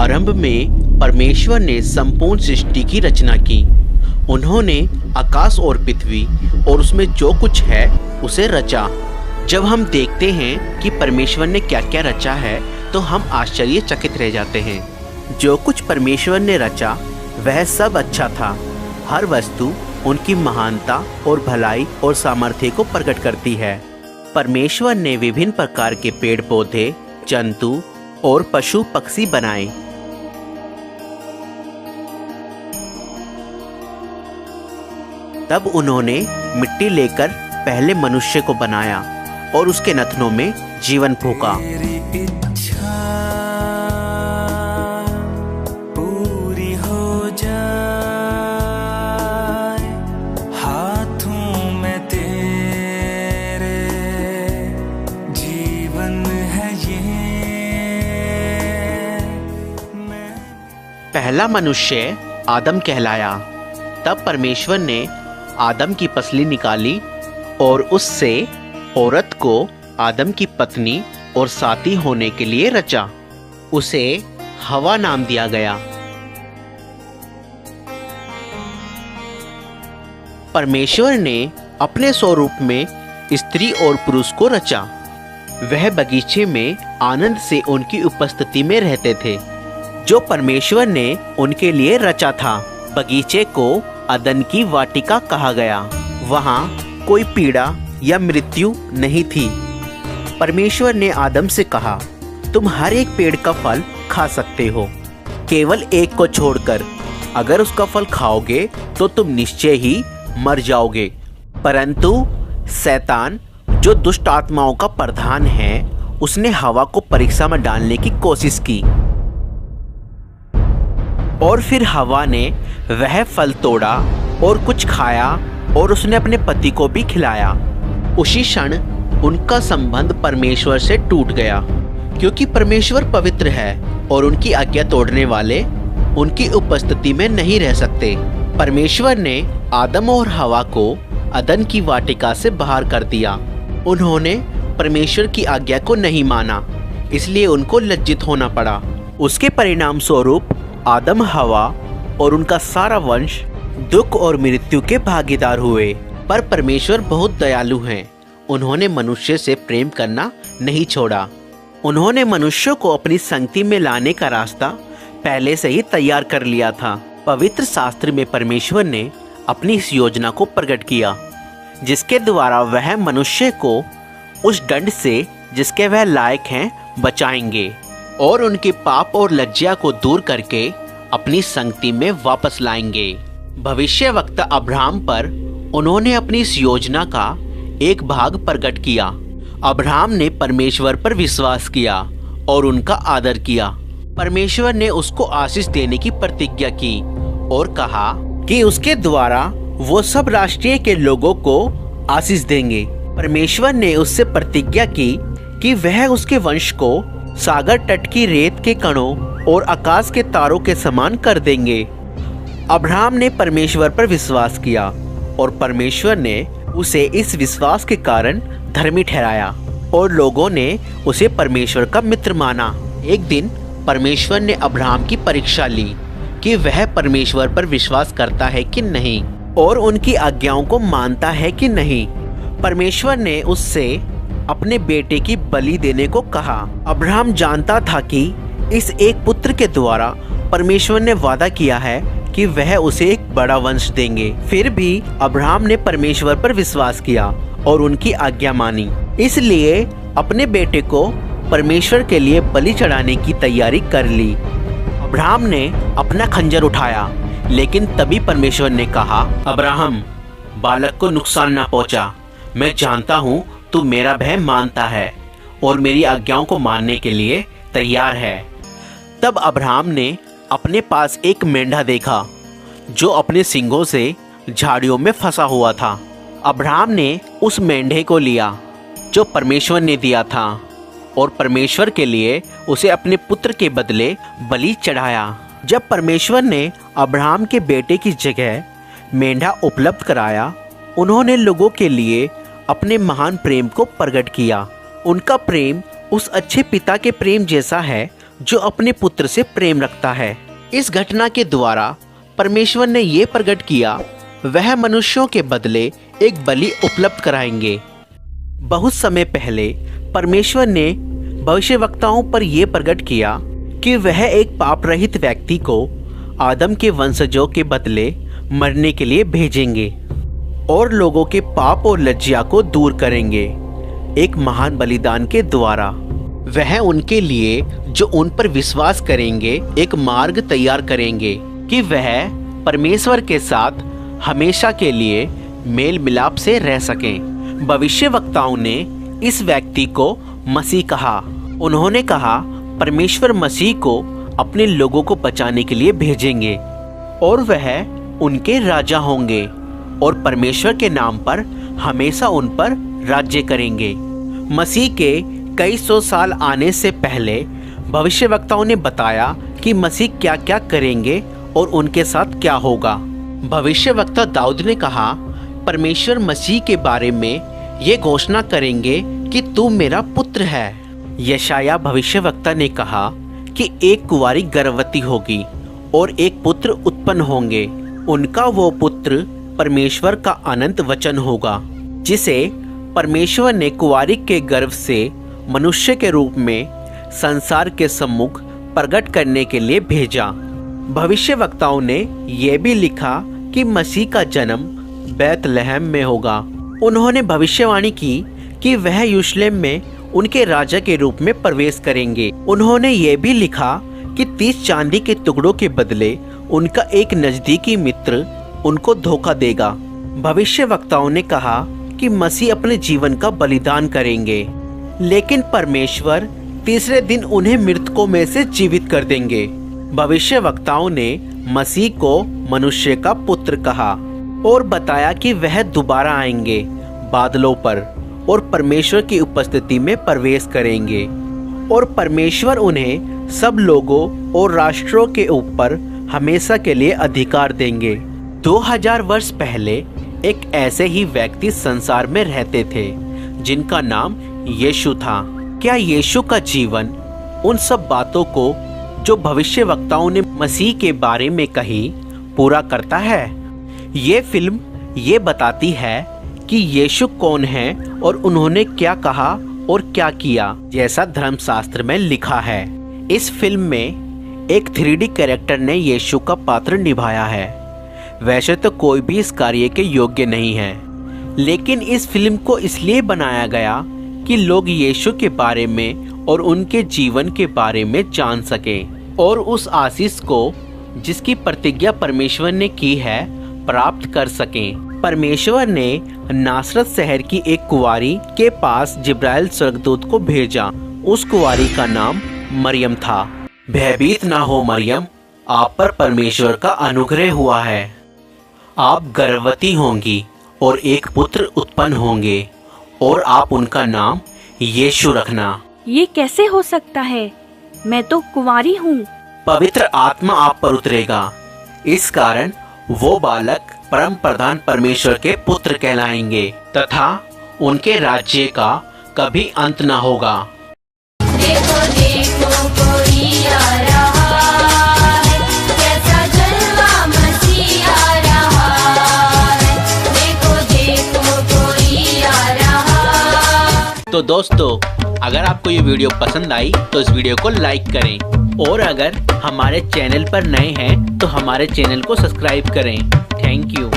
आरंभ में परमेश्वर ने संपूर्ण सृष्टि की रचना की। उन्होंने आकाश और पृथ्वी और उसमें जो कुछ है उसे रचा। जब हम देखते हैं कि परमेश्वर ने क्या क्या रचा है तो हम आश्चर्यचकित रह जाते हैं। जो कुछ परमेश्वर ने रचा वह सब अच्छा था। हर वस्तु उनकी महानता और भलाई और सामर्थ्य को प्रकट करती है। परमेश्वर ने विभिन्न प्रकार के पेड़ पौधे, जंतु और पशु पक्षी बनाए। तब उन्होंने मिट्टी लेकर पहले मनुष्य को बनाया और उसके नथनों में जीवन फूंका। पूरी हो जाए, हाथों में तेरे जीवन है ये। पहला मनुष्य आदम कहलाया। तब परमेश्वर ने आदम की पसली निकाली और उससे औरत को आदम की पत्नी और साथी होने के लिए रचा। उसे हवा नाम दिया गया। परमेश्वर ने अपने स्वरूप में स्त्री और पुरुष को रचा। वह बगीचे में आनंद से उनकी उपस्थिति में रहते थे जो परमेश्वर ने उनके लिए रचा था। बगीचे को अदन की वाटिका कहा गया। वहाँ कोई पीड़ा या मृत्यु नहीं थी। परमेश्वर ने आदम से कहा, तुम हर एक पेड़ का फल खा सकते हो, केवल एक को छोड़कर। अगर उसका फल खाओगे तो तुम निश्चय ही मर जाओगे। परंतु शैतान, जो दुष्ट आत्माओं का प्रधान है, उसने हवा को परीक्षा में डालने की कोशिश की और फिर हवा ने वह फल तोड़ा और कुछ खाया और उसने अपने पति को भी खिलाया। उसी क्षण उनका संबंध परमेश्वर से टूट गया, क्योंकि परमेश्वर पवित्र है और उनकी आज्ञा तोड़ने वाले उनकी उपस्थिति में नहीं रह सकते। परमेश्वर ने आदम और हवा को अदन की वाटिका से बाहर कर दिया। उन्होंने परमेश्वर की आज्ञा को नहीं माना, इसलिए उनको लज्जित होना पड़ा। उसके परिणाम स्वरूप आदम, हवा और उनका सारा वंश दुख और मृत्यु के भागीदार हुए। पर परमेश्वर बहुत दयालु हैं। उन्होंने मनुष्य से प्रेम करना नहीं छोड़ा। उन्होंने मनुष्य को अपनी संगति में लाने का रास्ता पहले से ही तैयार कर लिया था। पवित्र शास्त्र में परमेश्वर ने अपनी इस योजना को प्रकट किया, जिसके द्वारा वह मनुष्य को उस दंड से जिसके वह लायक हैं बचाएंगे और उनके पाप और लज्जा को दूर करके अपनी संगति में वापस लाएंगे। भविष्यवक्ता अब्राहम पर उन्होंने अपनी इस योजना का एक भाग प्रकट किया। अब्राहम ने परमेश्वर पर विश्वास किया और उनका आदर किया। परमेश्वर ने उसको आशीष देने की प्रतिज्ञा की और कहा कि उसके द्वारा वो सब राष्ट्रीय के लोगों को आशीष देंगे। परमेश्वर ने उससे प्रतिज्ञा की कि वह उसके वंश को सागर तट की रेत के कणों और आकाश के तारों के समान कर देंगे। अब्राहम ने परमेश्वर पर विश्वास किया और परमेश्वर ने उसे इस विश्वास के कारण धर्मी ठहराया और लोगों ने उसे परमेश्वर का मित्र माना। एक दिन परमेश्वर ने अब्राहम की परीक्षा ली कि वह परमेश्वर पर विश्वास करता है कि नहीं और उनकी आज्ञाओं को मानता है कि नहीं। परमेश्वर ने उससे अपने बेटे की बलि देने को कहा। अब्राहम जानता था कि इस एक पुत्र के द्वारा परमेश्वर ने वादा किया है कि वह उसे एक बड़ा वंश देंगे। फिर भी अब्राहम ने परमेश्वर पर विश्वास किया और उनकी आज्ञा मानी, इसलिए अपने बेटे को परमेश्वर के लिए बलि चढ़ाने की तैयारी कर ली। अब्राहम ने अपना खंजर उठाया, लेकिन तभी परमेश्वर ने कहा, अब्राहम, बालक को नुकसान न पहुंचा। मैं जानता हूँ तू मेरा भय मानता है और मेरी आज्ञाओं को मानने के लिए तैयार है। तब अब्राहम ने अपने पास एक मेंढा देखा जो अपने सींगों से झाड़ियों में फंसा हुआ था। अब्राहम ने उस मेंढे को लिया जो परमेश्वर ने दिया था और परमेश्वर के लिए उसे अपने पुत्र के बदले बलि चढ़ाया। जब परमेश्वर ने अब्राहम के बेटे की जगह मेंढा उपलब्ध कराया, उन्होंने लोगों के लिए अपने महान प्रेम को प्रकट किया। उनका प्रेम उस अच्छे पिता के प्रेम जैसा है जो अपने पुत्र से प्रेम रखता है। इस घटना के द्वारा परमेश्वर ने ये प्रकट किया वह मनुष्यों के बदले एक बलि उपलब्ध कराएंगे। बहुत समय पहले परमेश्वर ने भविष्यवक्ताओं पर यह प्रकट किया कि वह एक पाप रहित व्यक्ति को आदम के वंशजों के बदले मरने के लिए भेजेंगे और लोगों के पाप और लज्जा को दूर करेंगे एक महान बलिदान के द्वारा। वह उनके लिए जो उन पर विश्वास करेंगे एक मार्ग तैयार करेंगे कि वह परमेश्वर के साथ हमेशा के लिए मेल मिलाप से रह सकें। भविष्यवक्ताओं ने इस व्यक्ति को मसीह कहा। उन्होंने कहा परमेश्वर मसीह को अपने लोगों को बचाने के लिए भेजेंगे और वह उनके राजा होंगे और परमेश्वर के नाम पर हमेशा उन पर राज्य करेंगे। मसीह के कई सौ साल आने से पहले भविष्यवक्ताओं ने बताया कि मसीह क्या क्या करेंगे और उनके साथ क्या होगा। भविष्यवक्ता दाऊद ने कहा परमेश्वर मसीह के बारे में ये घोषणा करेंगे कि तू मेरा पुत्र है। यशाया भविष्यवक्ता ने कहा कि एक कुंवारी गर्भवती होगी और एक पुत्र उत्पन्न होंगे। उनका वो पुत्र परमेश्वर का अनंत वचन होगा जिसे परमेश्वर ने कुंवारी के गर्भ से मनुष्य के रूप में संसार के सम्मुख प्रकट करने के लिए भेजा। भविष्यवक्ताओं ने यह भी लिखा कि मसीह का जन्म बैतलहम में होगा। उन्होंने भविष्यवाणी की कि वह यरूशलेम में उनके राजा के रूप में प्रवेश करेंगे। उन्होंने ये भी लिखा कि 30 चांदी के टुकड़ों के बदले उनका एक नजदीकी मित्र उनको धोखा देगा। भविष्यवक्ताओं ने कहा कि मसीह अपने जीवन का बलिदान करेंगे, लेकिन परमेश्वर तीसरे दिन उन्हें मृतकों में से जीवित कर देंगे। भविष्यवक्ताओं ने मसीह को मनुष्य का पुत्र कहा और बताया कि वह दोबारा आएंगे बादलों पर और परमेश्वर की उपस्थिति में प्रवेश करेंगे और परमेश्वर उन्हें सब लोगों और राष्ट्रों के ऊपर हमेशा के लिए अधिकार देंगे। 2000 वर्ष पहले एक ऐसे ही व्यक्ति संसार में रहते थे जिनका नाम यीशु था। क्या यीशु का जीवन उन सब बातों को जो भविष्यवक्ताओं ने मसीह के बारे में कही पूरा करता है? ये फिल्म ये बताती है कि यीशु कौन है और उन्होंने क्या कहा और क्या किया, जैसा धर्मशास्त्र में लिखा है। इस फिल्म में एक 3D कैरेक्टर ने यीशु का पात्र निभाया है। वैसे तो कोई भी इस कार्य के योग्य नहीं है, लेकिन इस फिल्म को इसलिए बनाया गया कि लोग यीशु के बारे में और उनके जीवन के बारे में जान सकें और उस आशीष को जिसकी प्रतिज्ञा परमेश्वर ने की है प्राप्त कर सकें। परमेश्वर ने नासरत शहर की एक कुंवारी के पास जिब्राइल स्वर्गदूत को भेजा। उस कुंवारी का नाम मरियम था। भयभीत ना हो मरियम, आप पर परमेश्वर का अनुग्रह हुआ है। आप गर्भवती होंगी और एक पुत्र उत्पन्न होंगे और आप उनका नाम यीशु रखना। ये कैसे हो सकता है? मैं तो कुंवारी हूँ। पवित्र आत्मा आप पर उतरेगा, इस कारण वो बालक परम प्रधान परमेश्वर के पुत्र कहलाएंगे तथा उनके राज्य का कभी अंत न होगा। देखो देखो कोई आ रहा है, कैसा जलवा मसीह आ रहा है। देखो देखो कोई आ रहा। तो दोस्तों, अगर आपको ये वीडियो पसंद आई तो इस वीडियो को लाइक करें और अगर हमारे चैनल पर नए हैं तो हमारे चैनल को सब्सक्राइब करें। Thank you.